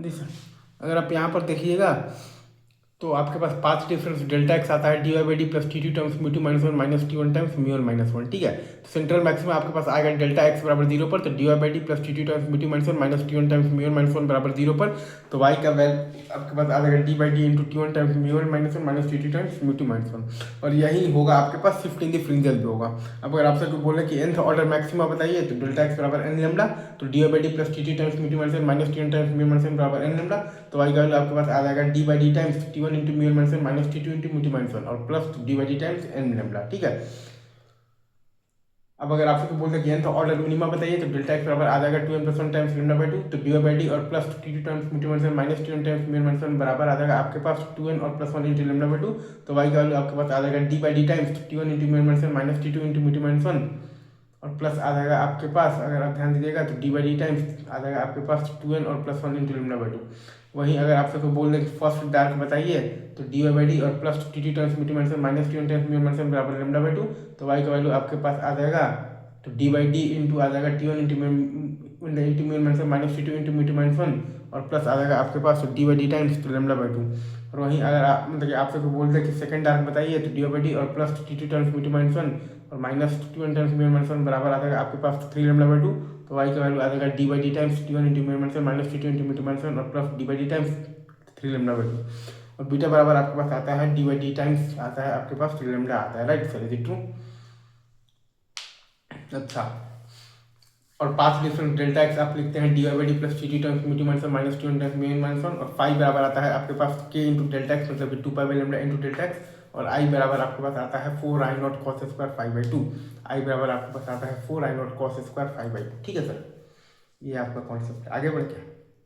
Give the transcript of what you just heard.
अगर आप यहाँ पर देखिएगा तो आपके पास पाथ डिफरेंस डेल्टा एक्स आता है d Y by D plus T two times mu two minus one minus T one times mu one minus one. ठीक है, तो सेंट्रल मैक्सिमम आपके पास आएगा डेल्टा एक्स बराबर जीरो पर, तो D Y by D plus T two times mu two minus one minus T one times mu one minus one बराबर zero पर, तो वाई का वैल्यू आपके पास आ जाएगा D by d into t one times mu one minus one minus T two times mu two minus one. और यही होगा आपके पास शिफ्ट इन द फ्रिंजल भी होगा। अब अगर आपसे कोई बोले कि nth ऑर्डर मैक्सिमा बताइए, तो डेल्टा एक्स बराबर एन लेमडा, तो D Y by D plus T two times mu two minus one minus T one times mu minus one बराबर एन लेमडा, तो वाई का वैल्यू आपके पास आ जाएगा D by D times T one into mu one minus one minus T two into mu two minus one और plus D by D times N lambda. ठीक है, अब अगर आपसे कोई बोलते हैं nth ऑर्डर मिनिमा बताइए, तो डेल्टा एक्स बराबर आ जाएगा two n plus one times lambda by two, तो डी वाई बाई डी और plus T two times mu two minus one minus T one times mu minus one बराबर आ जाएगा आपके पास टू एन और plus one into lambda by two, तो Y का वैल्यू आपके पास आ जाएगा D by D times T one into mu minus one minus T two into mu two minus one और प्लस आ जाएगा आपके पास, अगर आप ध्यान दीजिएगा तो डी बाई डी टाइम्स आ जाएगा आपके पास टू एन और plus one into lambda by to. वहीं अगर आपसे कोई बोल दें फर्स्ट डार्क बताइए, तो डी वाई बाई डी और plus T two times mu two minus one minus T one times mu minus one बराबर लेमडा बाई टू, तो वाई का वैल्यू आपके पास आ जाएगा तो डी बाई डी इंटू आ जाएगा T one into mu minus one minus T two into mu two minus one और प्लस आ जाएगा आपके पास डी बाई डी टाइम्स तो लेमडा बाई टू। और वहीं अगर आप मतलब कि आपसे कोई बोलते हैं कि सेकंड डार्क बताइए, तो डी वाई बाई डी और plus T two times mu two minus one और minus T one times mu minus one बराबर आ जाएगा आपके पास थ्री लेमडा बाई टू, तो वाई का वैल्यू आ जाएगा D by D times T one into mu minus one minus T two into mu two minus one और plus D by D times three lambda by two. और beta बराबर आपके पास आता है डी बाई डी टाइम्स आता है आपके पास थ्री लेमडा आता है। Right sir, is it true? अच्छा, और पाथ डिफरेंस डेल्टा एक्स आप लिखते हैं d Y by D plus t t times mu two minus one minus T one times mu minus one और फाई बराबर आता है आपके पास के इंटू डेल्टा एक्स मतलब कि two pi by lambda into delta X और आई बराबर आपके पास आता है four I naught cos square five by two. I बराबर आपके पास आता है four I naught cos square five by two. ठीक है सर, ये आपका कॉन्सेप्ट। आगे बढ़ क्या